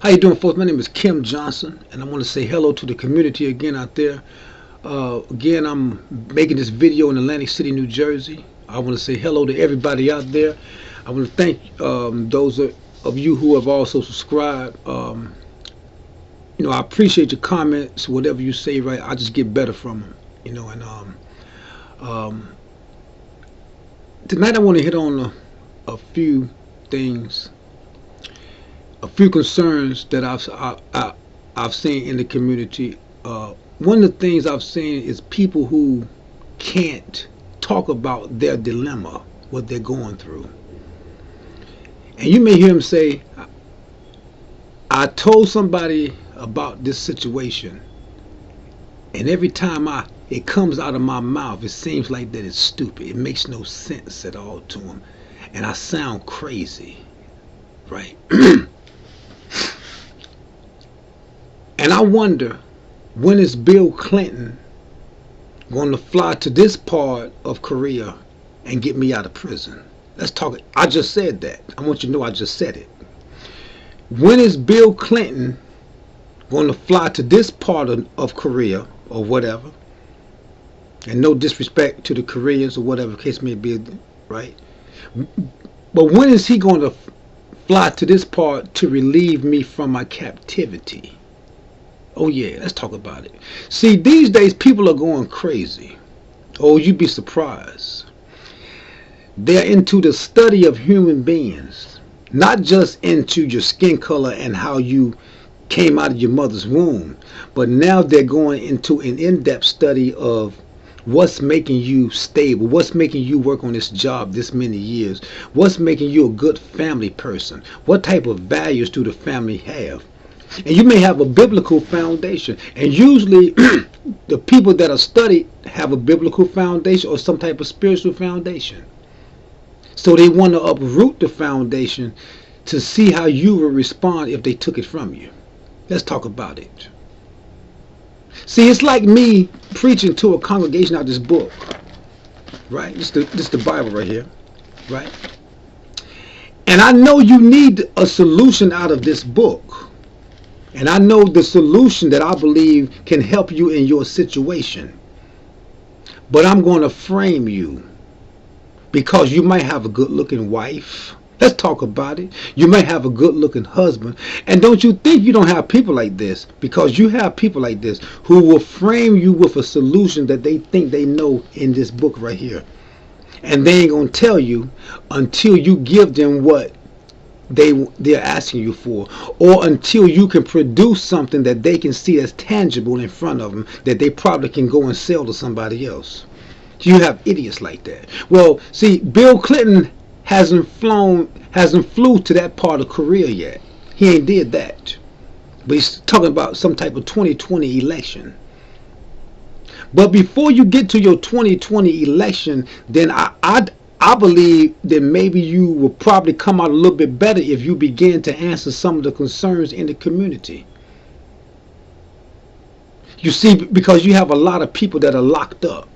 How you doing, folks? My name is Kim Johnson, and I want to say hello to the community again out there. Again, I'm making this video in Atlantic City, New Jersey. I want to say hello to everybody out there. I want to thank those of you who have also subscribed. I appreciate your comments, whatever you say, right? I just get better from them, um, tonight I want to hit on a few things, a few concerns that I've seen in the community. One of the things I've seen is people who can't talk about their dilemma, what they're going through. And you may hear them say, I told somebody about this situation, and every time it comes out of my mouth, it seems like that it's stupid. It makes no sense at all to them. And I sound crazy, right? And I wonder, when is Bill Clinton going to fly to this part of Korea and get me out of prison? Let's talk. I just said that. I want you to know I just said it. When is Bill Clinton going to fly to this part of Korea or whatever? And no disrespect to the Koreans or whatever the case may be, right? But when is he going to fly to this part to relieve me from my captivity? Oh yeah, let's talk about it. See, these days people are going crazy. Oh, you'd be surprised. They're into the study of human beings, not just into your skin color and how you came out of your mother's womb, but now they're going into an in-depth study of what's making you stable, what's making you work on this job this many years, what's making you a good family person, what type of values do the family have. And you may have a biblical foundation, and usually the people that are studied have a biblical foundation or some type of spiritual foundation. So they want to uproot the foundation to see how you will respond if they took it from you. Let's talk about it. See, it's like me preaching to a congregation out of this book, right? This is the Bible right here, right? And I know you need a solution out of this book. And I know the solution that I believe can help you in your situation. But I'm going to frame you, because you might have a good looking wife. Let's talk about it. You may have a good looking husband. And don't you think you don't have people like this, because you have people like this who will frame you with a solution that they think they know in this book right here. And they ain't going to tell you until you give them what they're asking you for, or until you can produce something that they can see as tangible in front of them that they probably can go and sell to somebody else. You have idiots like that. Well, see, Bill Clinton hasn't flew to that part of Korea yet. He ain't did that. But he's talking about some type of 2020 election. But before you get to your 2020 election, then I believe that maybe you will probably come out a little bit better if you begin to answer some of the concerns in the community. You see, because you have a lot of people that are locked up.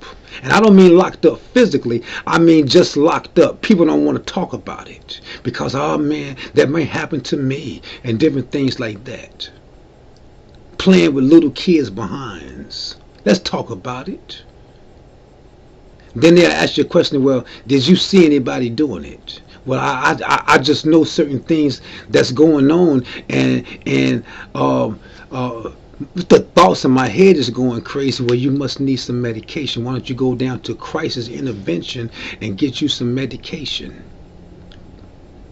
And I don't mean locked up physically. I mean just locked up. People don't want to talk about it because, oh man, that may happen to me, and different things like that. Playing with little kids' behinds. Let's talk about it. Then they'll ask you a question, well, did you see anybody doing it? Well, I just know certain things that's going on, and the thoughts in my head is going crazy. Well, you must need some medication. Why don't you go down to crisis intervention and get you some medication?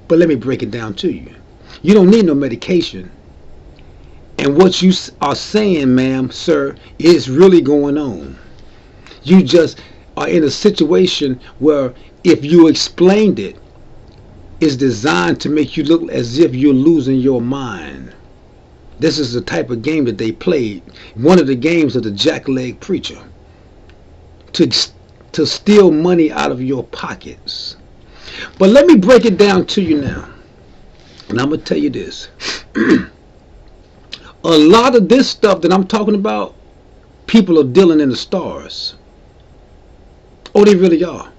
But let me break it down to you. You don't need no medication. And what you are saying, ma'am, sir, is really going on. You just are in a situation where if you explained it, it's designed to make you look as if you're losing your mind. This is the type of game that they played. One of the games of the jackleg preacher. To steal money out of your pockets. But let me break it down to you now. And I'm going to tell you this. A lot of this stuff that I'm talking about, people are dealing in the stars. Oh, they really are.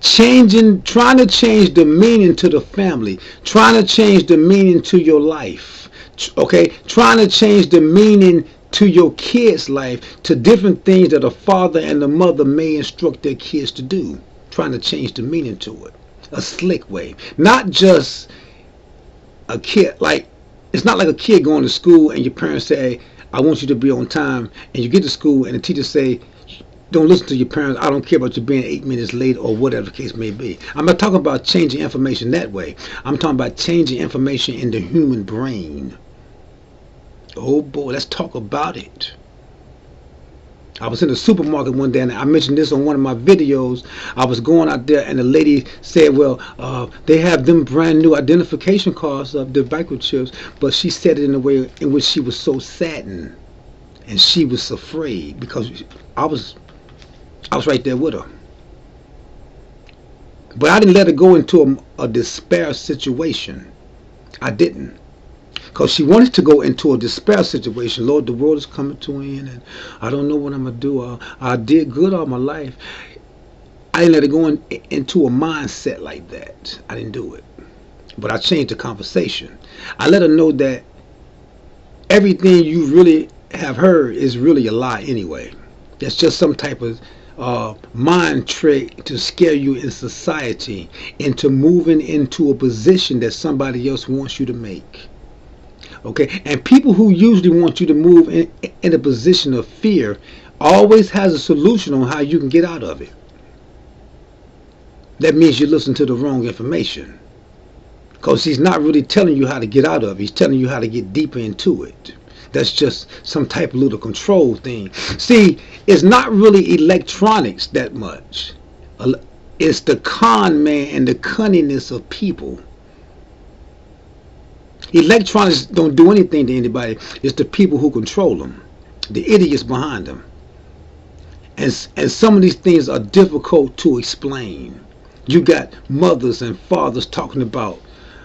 Trying to change the meaning to the family, trying to change the meaning to your life, Okay, trying to change the meaning to your kids' life to different things that a father and a mother may instruct their kids to do. Trying to change the meaning to it. A slick way. Not just a kid, like, it's not like a kid going to school and your parents say, I want you to be on time, and you get to school and the teacher say, don't listen to your parents, I don't care about you being 8 minutes late or whatever the case may be. I'm not talking about changing information that way. I'm talking about changing information in the human brain. Oh boy, let's talk about it. I was in the supermarket one day, and I mentioned this on one of my videos. I was going out there, and the lady said, well, they have them brand new identification cards of the microchips, but she said it in a way in which she was so saddened, and she was afraid, because I was right there with her. But I didn't let her go into a despair situation. I didn't. Because she wanted to go into a despair situation. Lord, the world is coming to an end, and I don't know what I'm going to do. I did good all my life. I didn't let her go into a mindset like that. I didn't do it. But I changed the conversation. I let her know that everything you really have heard is really a lie anyway. That's just some type of mind trick to scare you in society into moving into a position that somebody else wants you to make. Okay, and people who usually want you to move in a position of fear always has a solution on how you can get out of it. That means you listen to the wrong information, because he's not really telling you how to get out of it. He's telling you how to get deeper into it. That's just some type of little control thing. See, it's not really electronics that much. It's the con man and the cunningness of people. Electronics don't do anything to anybody. It's the people who control them, the idiots behind them. And some of these things are difficult to explain. You got mothers and fathers talking about,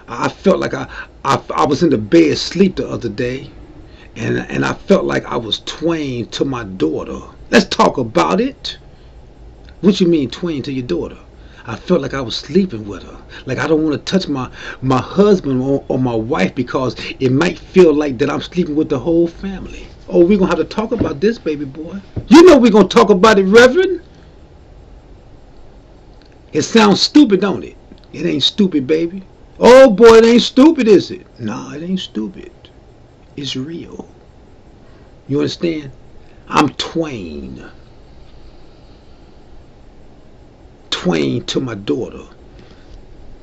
I felt like I was in the bed asleep the other day, and I felt like I was Twain to my daughter. Let's talk about it. What you mean Twain to your daughter? I felt like I was sleeping with her. Like I don't want to touch my husband or my wife, because it might feel like that I'm sleeping with the whole family. Oh, we're going to have to talk about this, baby boy. You know we're going to talk about it, Reverend. It sounds stupid, don't it? It ain't stupid, baby. Oh, boy, it ain't stupid, is it? No, it ain't stupid. It's real. You understand? I'm Twain. Twain to my daughter.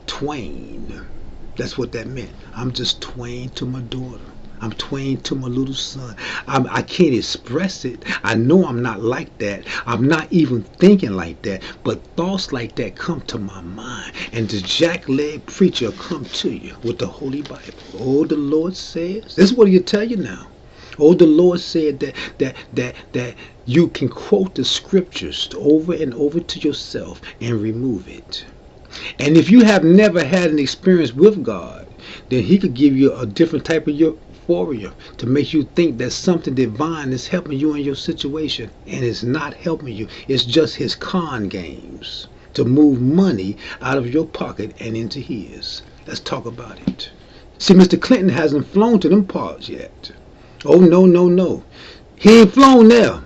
Twain. That's what that meant. I'm just Twain to my daughter. I'm Twain to my little son. I can't express it. I know I'm not like that. I'm not even thinking like that. But thoughts like that come to my mind. And the jackleg preacher come to you with the Holy Bible. Oh, the Lord says. This is what he'll tell you now. Oh, the Lord said that you can quote the scriptures over and over to yourself and remove it. And if you have never had an experience with God, then he could give you a different type of euphoria to make you think that something divine is helping you in your situation, and it's not helping you. It's just his con games to move money out of your pocket and into his. Let's talk about it. See, Mr. Clinton hasn't flown to them parts yet. Oh, no, no, no. He ain't flown there.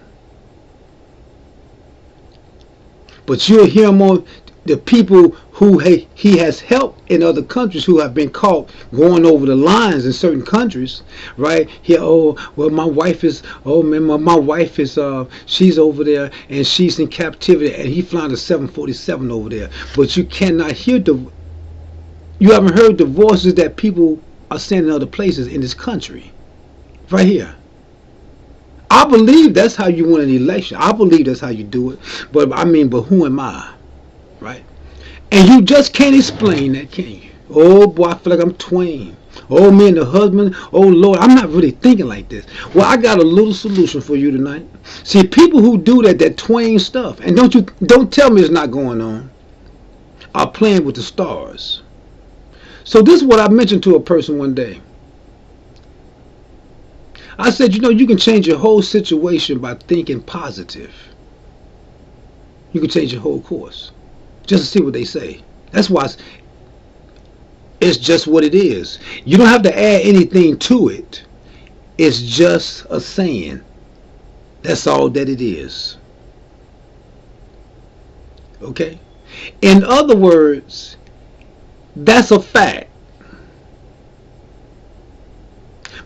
But you'll hear more the people who he has helped in other countries who have been caught going over the lines in certain countries, right? Here, oh, well, my wife is, oh man, my wife is, she's over there and she's in captivity, and he flying a 747 over there. But you cannot hear you haven't heard the voices that people are saying in other places in this country. Right here. I believe that's how you win an election. I believe that's how you do it. But who am I? Right? And you just can't explain that, can you? Oh boy, I feel like I'm Twain. Oh, me and the husband. Oh Lord, I'm not really thinking like this. Well, I got a little solution for you tonight. See, people who do that Twain stuff, and don't tell me it's not going on, are playing with the stars. So this is what I mentioned to a person one day. I said, you can change your whole situation by thinking positive. You can change your whole course. Just to see what they say. That's why It's just what it is. You don't have to add anything to it. It's just a saying. That's all that it is. Okay? In other words, that's a fact.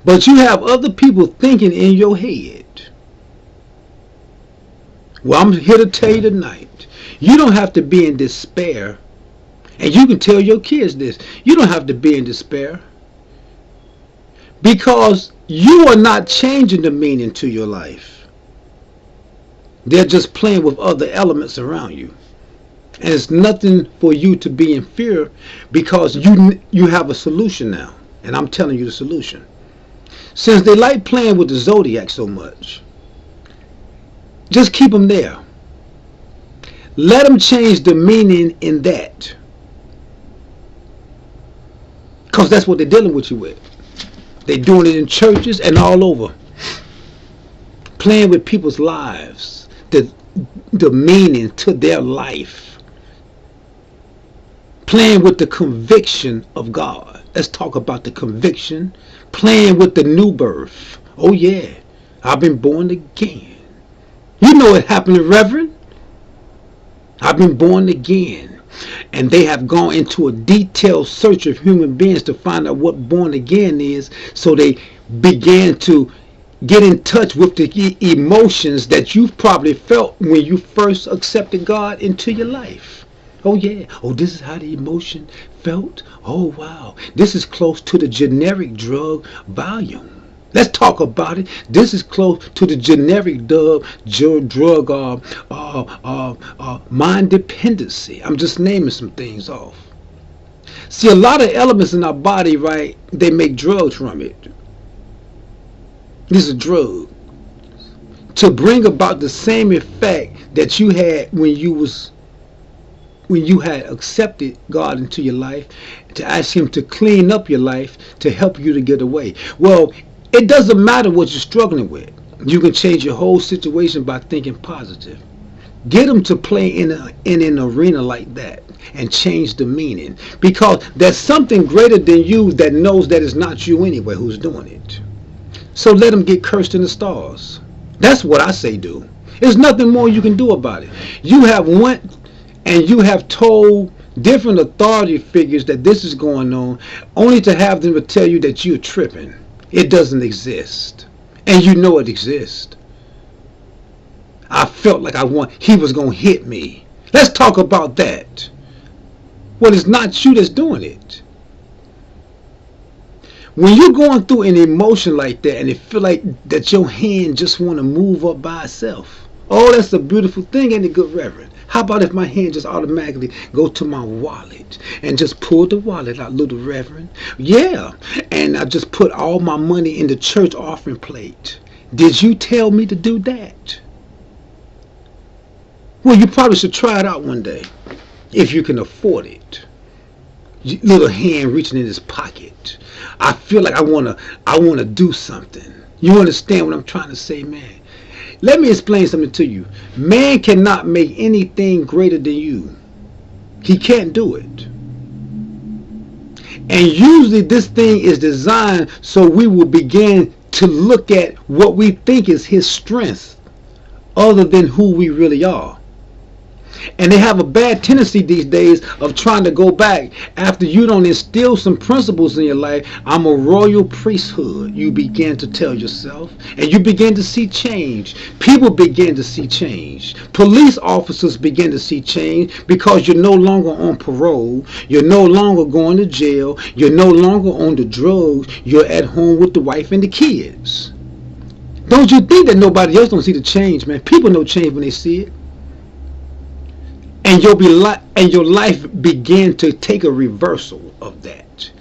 But you have other people thinking in your head. Well, I'm here to tell you tonight. You don't have to be in despair. And you can tell your kids this. You don't have to be in despair. Because you are not changing the meaning to your life. They're just playing with other elements around you. And it's nothing for you to be in fear, because you have a solution now. And I'm telling you the solution. Since they like playing with the zodiac so much, just keep them there. Let them change the meaning in that. Because that's what they're dealing with you with. They're doing it in churches and all over. Playing with people's lives. The meaning to their life. Playing with the conviction of God. Let's talk about the conviction. Playing with the new birth. Oh yeah, I've been born again. You know what happened, Reverend? I've been born again. And they have gone into a detailed search of human beings to find out what born again is. So they began to get in touch with the emotions that you've probably felt when you first accepted God into your life. Oh yeah. Oh, this is how the emotion felt. Oh wow. This is close to the generic drug volume. Let's talk about it. This is close to the generic drug mind dependency. I'm just naming some things off. See, a lot of elements in our body, right, they make drugs from it. This is a drug. To bring about the same effect that you had when you had accepted God into your life, to ask Him to clean up your life, to help you to get away. Well, it doesn't matter what you're struggling with. You can change your whole situation by thinking positive. Get them to play in an arena like that and change the meaning. Because there's something greater than you that knows that it's not you anyway who's doing it. So let them get cursed in the stars. That's what I say do. There's nothing more you can do about it. You have went and you have told different authority figures that this is going on, only to have them to tell you that you're tripping. It doesn't exist. And you know it exists. I felt like he was going to hit me. Let's talk about that. Well, it's not you that's doing it. When you're going through an emotion like that and it feel like that your hand just want to move up by itself. Oh, that's a beautiful thing, ain't it, good Reverend? How about if my hand just automatically go to my wallet and just pull the wallet out, little Reverend? Yeah, and I just put all my money in the church offering plate. Did you tell me to do that? Well, you probably should try it out one day, if you can afford it. Little hand reaching in his pocket. I feel like I wanna do something. You understand what I'm trying to say, man? Let me explain something to you. Man cannot make anything greater than you. He can't do it. And usually this thing is designed so we will begin to look at what we think is his strength other than who we really are. And they have a bad tendency these days of trying to go back after you don't instill some principles in your life. I'm a royal priesthood, you begin to tell yourself, and you begin to see change. People begin to see change. Police officers begin to see change because you're no longer on parole. You're no longer going to jail. You're no longer on the drugs. You're at home with the wife and the kids. Don't you think that nobody else don't see the change, man? People know change when they see it. And your life began to take a reversal of that.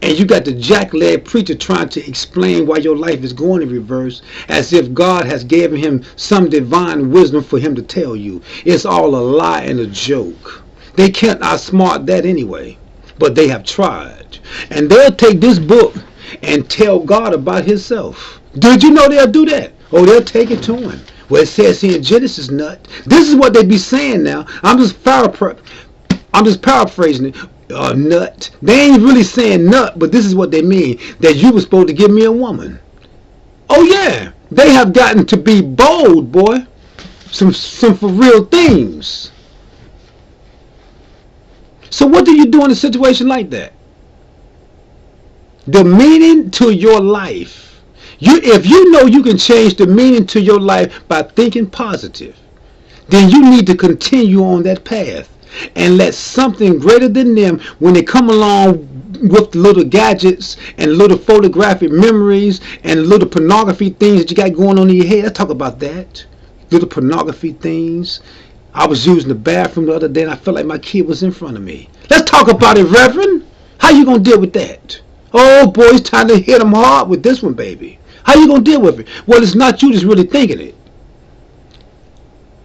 And you got the jack-leg preacher trying to explain why your life is going in reverse, as if God has given him some divine wisdom for him to tell you. It's all a lie and a joke. They can't outsmart that anyway, but they have tried. And they'll take this book and tell God about himself. Did you know they'll do that? Oh, they'll take it to him. Well, it says here in Genesis, nut. This is what they be saying now. I'm just paraphrasing it. nut. They ain't really saying nut, but this is what they mean. That you were supposed to give me a woman. Oh yeah, they have gotten to be bold, boy. Some for real things. So what do you do in a situation like that? The meaning to your life. If you know you can change the meaning to your life by thinking positive, then you need to continue on that path and let something greater than them, when they come along with little gadgets and little photographic memories and little pornography things that you got going on in your head. Let's talk about that. Little pornography things. I was using the bathroom the other day and I felt like my kid was in front of me. Let's talk about it, Reverend. How you going to deal with that? Oh boy, it's time to hit them hard with this one, baby. How you going to deal with it? Well, it's not you that's really thinking it.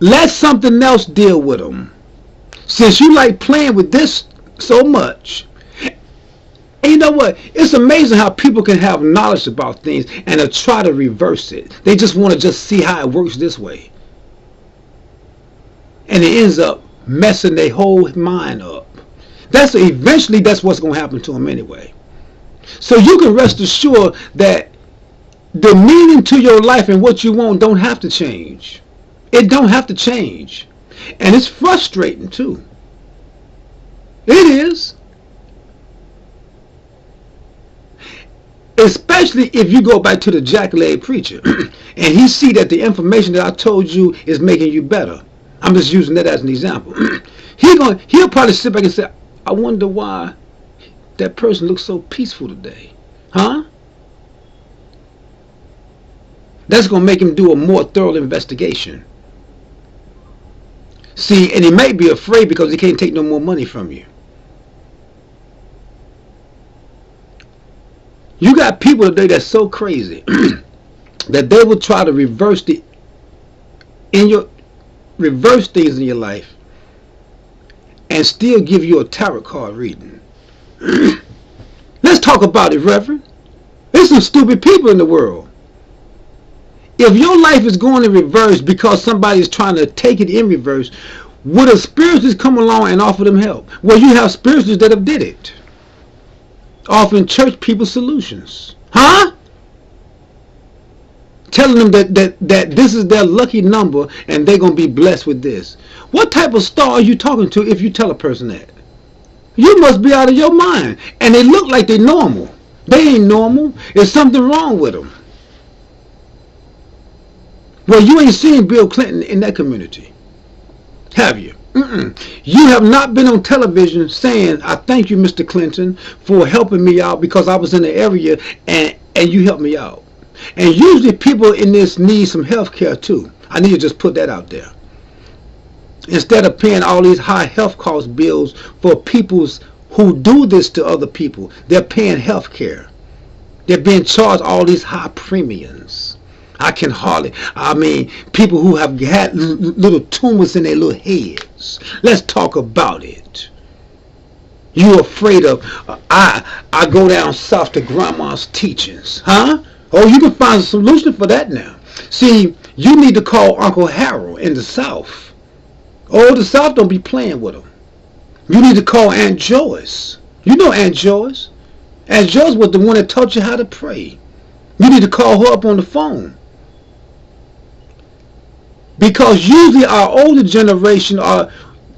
Let something else deal with them. Since you like playing with this so much. And you know what? It's amazing how people can have knowledge about things and try to reverse it. They just want to just see how it works this way. And it ends up messing their whole mind up. Eventually that's what's going to happen to them anyway. So you can rest assured that the meaning to your life and what you want don't have to change. It don't have to change. And it's frustrating too. It is. Especially if you go back to the jack-legged preacher and he see that the information that I told you is making you better. I'm just using that as an example. He'll probably sit back and say, I wonder why that person looks so peaceful today. Huh? That's going to make him do a more thorough investigation. See, and he may be afraid because he can't take no more money from you. You got people today that's so crazy that they will try to reverse things in your life and still give you a tarot card reading. Let's talk about it, Reverend. There's some stupid people in the world. If your life is going in reverse because somebody is trying to take it in reverse, would a spiritualist come along and offer them help? Well, you have spiritualists that have did it, offering church people solutions. Huh? Telling them that this is their lucky number and they're going to be blessed with this. What type of star are you talking to if you tell a person that? You must be out of your mind. And they look like they're normal. They ain't normal. There's something wrong with them. Well, you ain't seen Bill Clinton in that community, have you? You have not been on television saying, I thank you, Mr. Clinton, for helping me out because I was in the area and you helped me out. And usually people in this need some health care too. I need to just put that out there. Instead of paying all these high health cost bills for people who do this to other people, they're paying health care. They're being charged all these high premiums. People who have had little tumors in their little heads. Let's talk about it. You afraid of, I go down south to grandma's teachings. Huh? Oh, you can find a solution for that now. See, you need to call Uncle Harold in the south. Oh, the south don't be playing with them. You need to call Aunt Joyce. You know Aunt Joyce. Aunt Joyce was the one that taught you how to pray. You need to call her up on the phone. Because usually our older generation,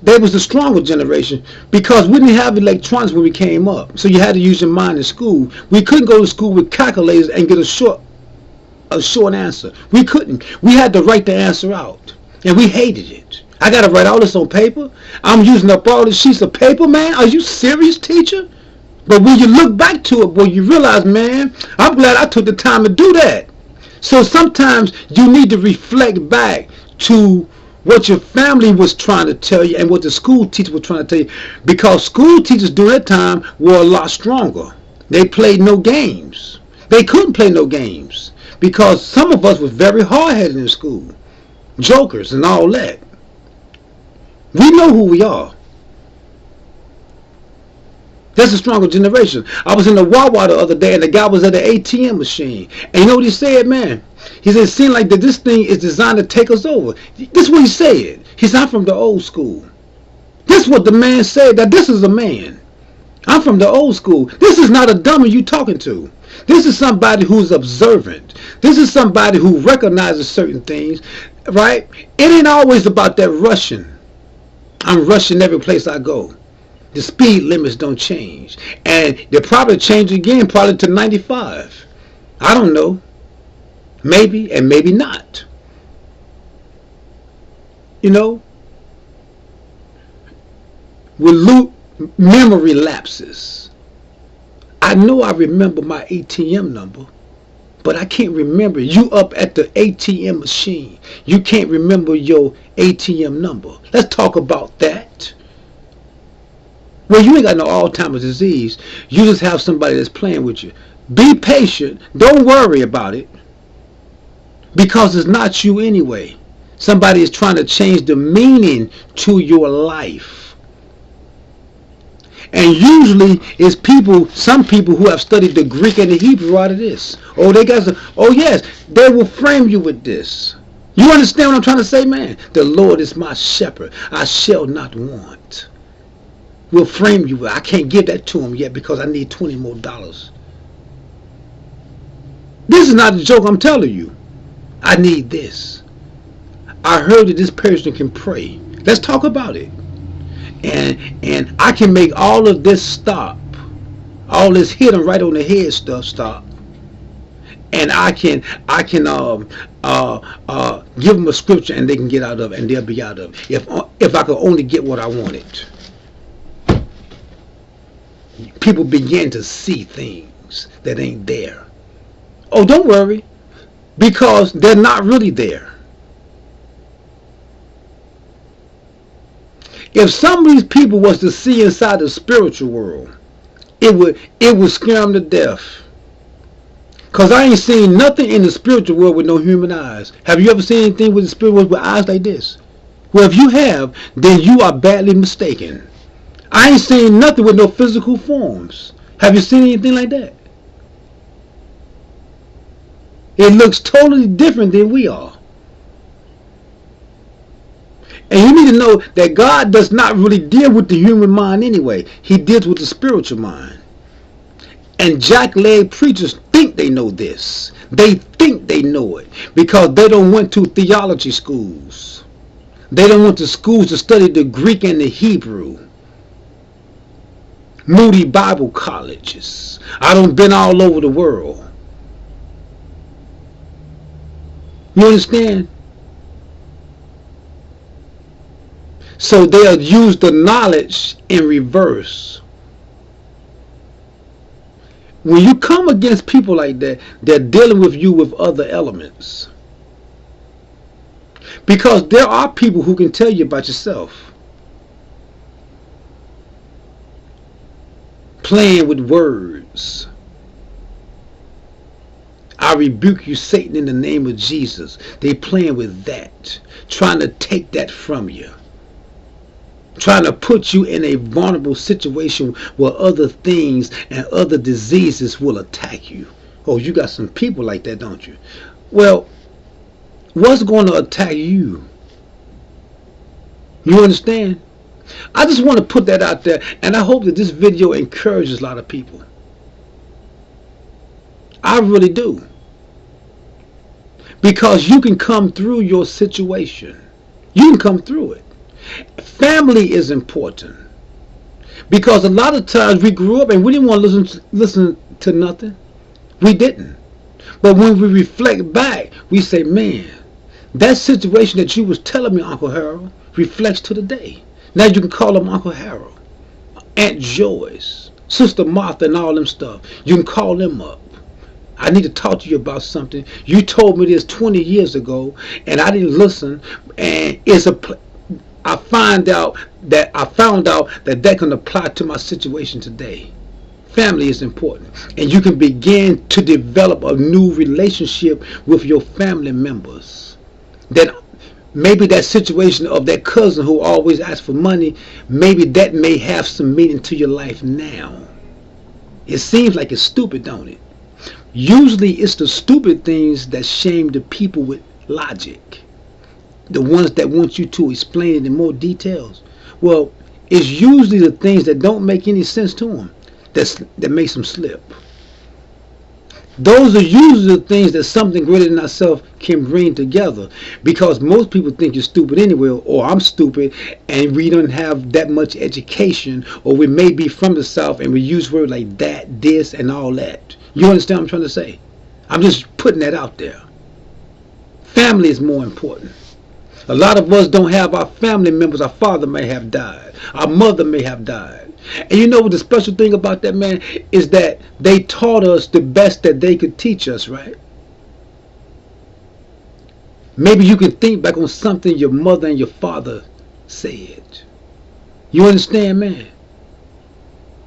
they was the stronger generation because we didn't have electronics when we came up. So you had to use your mind in school. We couldn't go to school with calculators and get a short answer. We couldn't. We had to write the answer out. And we hated it. I got to write all this on paper. I'm using up all these sheets of paper, man. Are you serious, teacher? But when you look back to it, boy, you realize, man, I'm glad I took the time to do that. So sometimes you need to reflect back to what your family was trying to tell you and what the school teacher was trying to tell you, because school teachers during that time were a lot stronger. They played no games. They couldn't play no games because some of us was very hard-headed in school, jokers and all that. We know who we are. That's a stronger generation. I was in the Wawa the other day and the guy was at the ATM machine. And you know what he said, man? He said, it seemed like that this thing is designed to take us over. This is what he said. He said, I'm from the old school. This is what the man said, that this is a man. I'm from the old school. This is not a dummy you talking to. This is somebody who's observant. This is somebody who recognizes certain things, right? It ain't always about that rushing. I'm rushing every place I go. The speed limits don't change. And they'll probably change again, probably to 95. I don't know. Maybe and maybe not. You know, with memory lapses. I know I remember my ATM number, but I can't remember. You up at the ATM machine. You can't remember your ATM number. Let's talk about that. Well, you ain't got no Alzheimer's disease. You just have somebody that's playing with you. Be patient. Don't worry about it, because it's not you anyway. Somebody is trying to change the meaning to your life. And usually it's some people who have studied the Greek and the Hebrew out of this. Oh, they got some, oh yes, they will frame you with this. You understand what I'm trying to say, man? The Lord is my shepherd. I shall not want. We'll frame you. I can't give that to him yet because I need $20 more. This is not a joke, I'm telling you. I need this. I heard that this person can pray. Let's talk about it. And I can make all of this stop. All this hitting right on the head stuff stop. And I can give them a scripture and they can get out of it, and they'll be out of it. If I could only get what I wanted. People begin to see things that ain't there. Oh, don't worry, because they're not really there. If some of these people was to see inside the spiritual world, it would scare them to death. Because I ain't seen nothing in the spiritual world with no human eyes. Have you ever seen anything with the spiritual world with eyes like this? Well, if you have, then you are badly mistaken. I ain't seen nothing with no physical forms. Have you seen anything like that? It looks totally different than we are. And you need to know that God does not really deal with the human mind anyway. He deals with the spiritual mind. And jackleg preachers think they know this. They think they know it because they don't went to theology schools. They don't went to schools to study the Greek and the Hebrew. Moody Bible colleges. I done been all over the world. You understand? So they'll use the knowledge in reverse. When you come against people like that, they're dealing with you with other elements. Because there are people who can tell you about yourself. Playing with words. I rebuke you, Satan, in the name of Jesus. They playing with that. Trying to take that from you. Trying to put you in a vulnerable situation where other things and other diseases will attack you. Oh, you got some people like that, don't you? Well, what's going to attack you? You understand? I just want to put that out there, and I hope that this video encourages a lot of people. I really do. Because you can come through your situation. You can come through it. Family is important, because a lot of times we grew up and we didn't want to listen to nothing. We didn't. But when we reflect back, we say, man, that situation that you was telling me, Uncle Harold, reflects to the day. Now you can call them Uncle Harold, Aunt Joyce, Sister Martha, and all them stuff. You can call them up. I need to talk to you about something. You told me this 20 years ago and I didn't listen, and I found out that that can apply to my situation today. Family is important, and you can begin to develop a new relationship with your family members. That maybe that situation of that cousin who always asks for money, maybe that may have some meaning to your life now. It seems like it's stupid, don't it? Usually it's the stupid things that shame the people with logic. The ones that want you to explain it in more details. Well, it's usually the things that don't make any sense to them that makes them slip. Those are usually the things that something greater than ourselves can bring together, because most people think you're stupid anyway, or I'm stupid, and we don't have that much education, or we may be from the South and we use words like that, this, and all that. You understand what I'm trying to say? I'm just putting that out there. Family is more important. A lot of us don't have our family members. Our father may have died. Our mother may have died. And you know what the special thing about that, man, is that they taught us the best that they could teach us, right? Maybe you can think back on something your mother and your father said. You understand, man?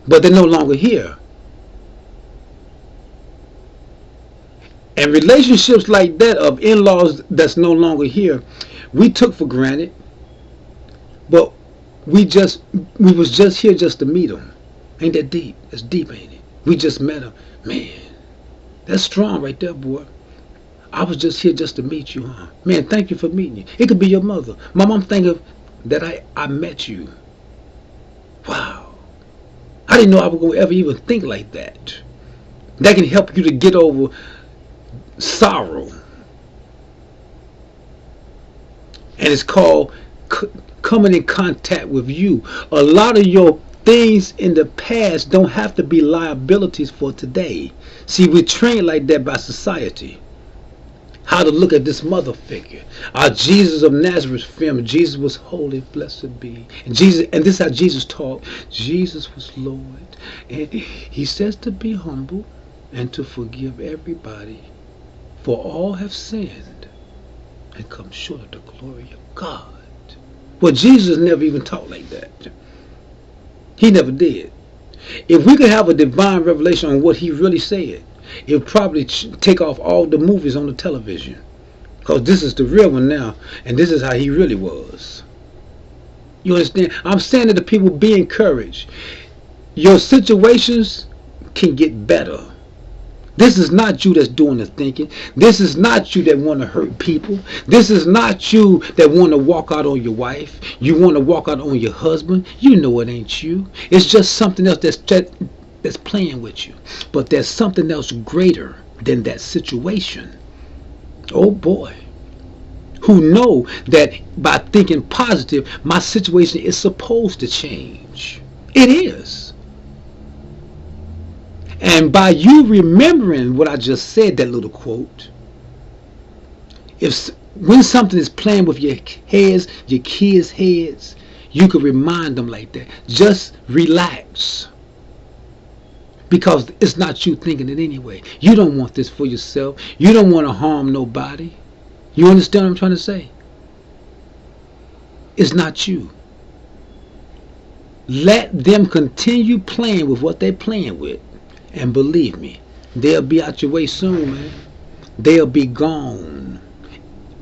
But they're no longer here. And relationships like that of in-laws that's no longer here, we took for granted. But we was just here just to meet them. Ain't that deep? That's deep, ain't it? We just met them. Man, that's strong right there, boy. I was just here just to meet you, huh? Man, thank you for meeting you. It could be your mother. Mom, I'm thinking that I met you. Wow. I didn't know I was going to ever even think like that. That can help you to get over sorrow. And it's called coming in contact with you. A lot of your things in the past don't have to be liabilities for today. See, we're trained like that by society. How to look at this mother figure. Our Jesus of Nazareth film, Jesus was holy, blessed be. And Jesus, and this is how Jesus talked. Jesus was Lord. And he says to be humble and to forgive everybody. For all have sinned and come short of the glory of God. Well, Jesus never even talked like that. He never did. If we could have a divine revelation on what he really said, it would probably take off all the movies on the television. Because this is the real one now, and this is how he really was. You understand? I'm saying to the people, be encouraged. Your situations can get better. This is not you that's doing the thinking. This is not you that want to hurt people. This is not you that want to walk out on your wife. You want to walk out on your husband. You know it ain't you. It's just something else that's playing with you. But there's something else greater than that situation. Oh boy. Who know that by thinking positive, my situation is supposed to change. It is. And by you remembering what I just said, that little quote, when something is playing with your heads, your kids' heads, you can remind them like that. Just relax. Because it's not you thinking it anyway. You don't want this for yourself. You don't want to harm nobody. You understand what I'm trying to say? It's not you. Let them continue playing with what they're playing with. And believe me, they'll be out your way soon, man. They'll be gone.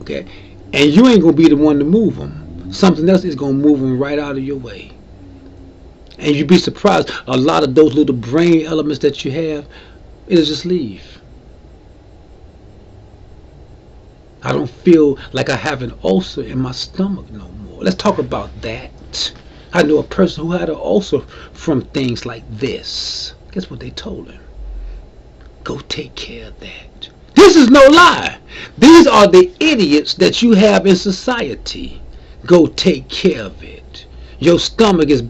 Okay? And you ain't going to be the one to move them. Something else is going to move them right out of your way. And you'd be surprised, a lot of those little brain elements that you have, it'll just leave. I don't feel like I have an ulcer in my stomach no more. Let's talk about that. I know a person who had an ulcer from things like this. Guess what they told him? Go take care of that. This is no lie. These are the idiots that you have in society. Go take care of it. Your stomach is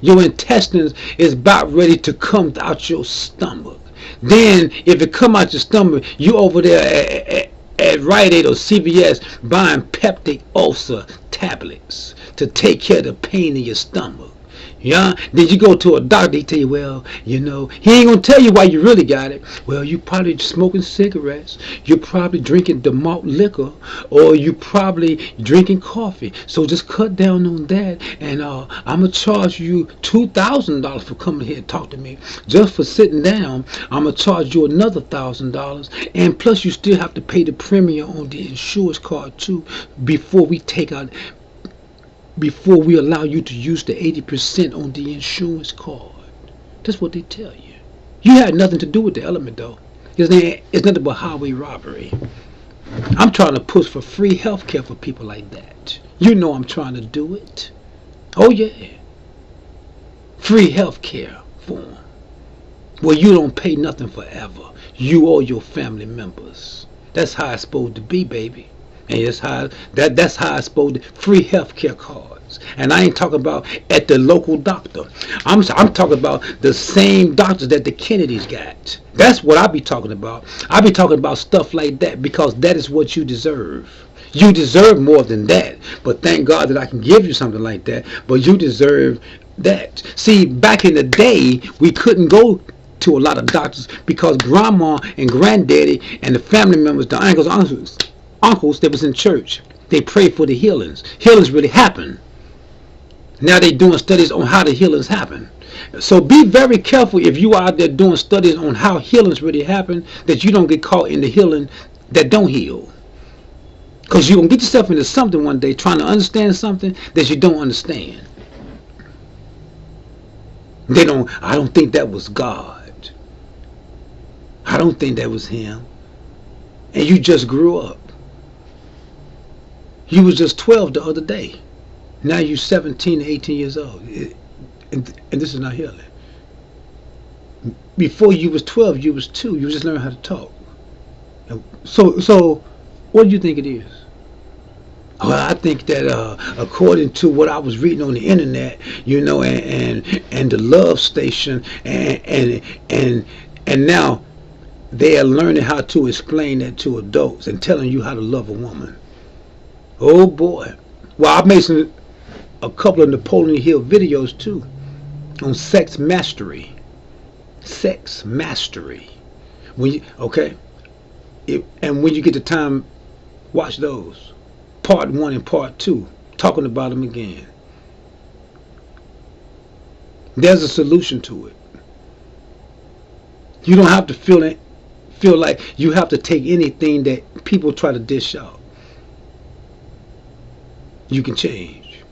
your intestines is about ready to come out your stomach. Then, if it come out your stomach, you over there at Rite Aid or CVS buying peptic ulcer tablets to take care of the pain in your stomach. Yeah, then you go to a doctor, he tell you, well, you know, he ain't gonna tell you why you really got it. Well, you probably smoking cigarettes, you're probably drinking the malt liquor, or you probably drinking coffee. So just cut down on that, and I'm gonna charge you $2,000 for coming here and talk to me. Just for sitting down, I'm gonna charge you another $1,000, and plus you still have to pay the premium on the insurance card too before we allow you to use the 80% on the insurance card. That's what they tell you. You had nothing to do with the element, though. It's nothing but highway robbery. I'm trying to push for free health care for people like that. You know I'm trying to do it. Oh, yeah. Free health care for them. Well, you don't pay nothing forever. You or your family members. That's how it's supposed to be, baby. And that's how it's supposed to. Free health care cards. And I ain't talking about at the local doctor. I'm talking about the same doctors that the Kennedys got. That's what I be talking about. I be talking about stuff like that because that is what you deserve. You deserve more than that. But thank God that I can give you something like that. But you deserve that. See, back in the day, we couldn't go to a lot of doctors because grandma and granddaddy and the family members, the uncles that was in church, they prayed for the healings. Healings really happen. Now they're doing studies on how the healings happen. So be very careful if you are out there doing studies on how healings really happen, that you don't get caught in the healing that don't heal. Because you're going to get yourself into something one day trying to understand something that you don't understand. I don't think that was God. I don't think that was him. And you just grew up. You was just 12 the other day. Now you're 17 to 18 years old. And this is not healing. Before you was 12, you was 2. You just learned how to talk. So what do you think it is? Well, I think that according to what I was reading on the internet, and the Love Station, and now they are learning how to explain that to adults and telling you how to love a woman. Oh boy! Well, I made a couple of Napoleon Hill videos too on sex mastery. Sex mastery. And when you get the time, watch those. Part 1 and part 2, talking about them again. There's a solution to it. You don't have to feel like you have to take anything that people try to dish out. You can change.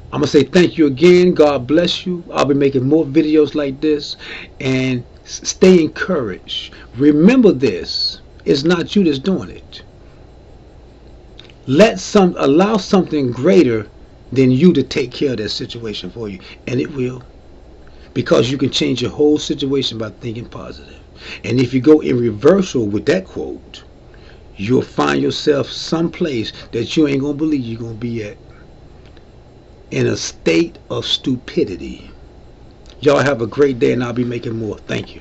I'm going to say thank you again. God bless you. I'll be making more videos like this. And stay encouraged. Remember this. It's not you that's doing it. Allow something greater than you to take care of that situation for you. And it will. Because you can change your whole situation by thinking positive. And if you go in reversal with that quote, you'll find yourself someplace that you ain't going to believe you're going to be at. In a state of stupidity. Y'all have a great day, and I'll be making more. Thank you.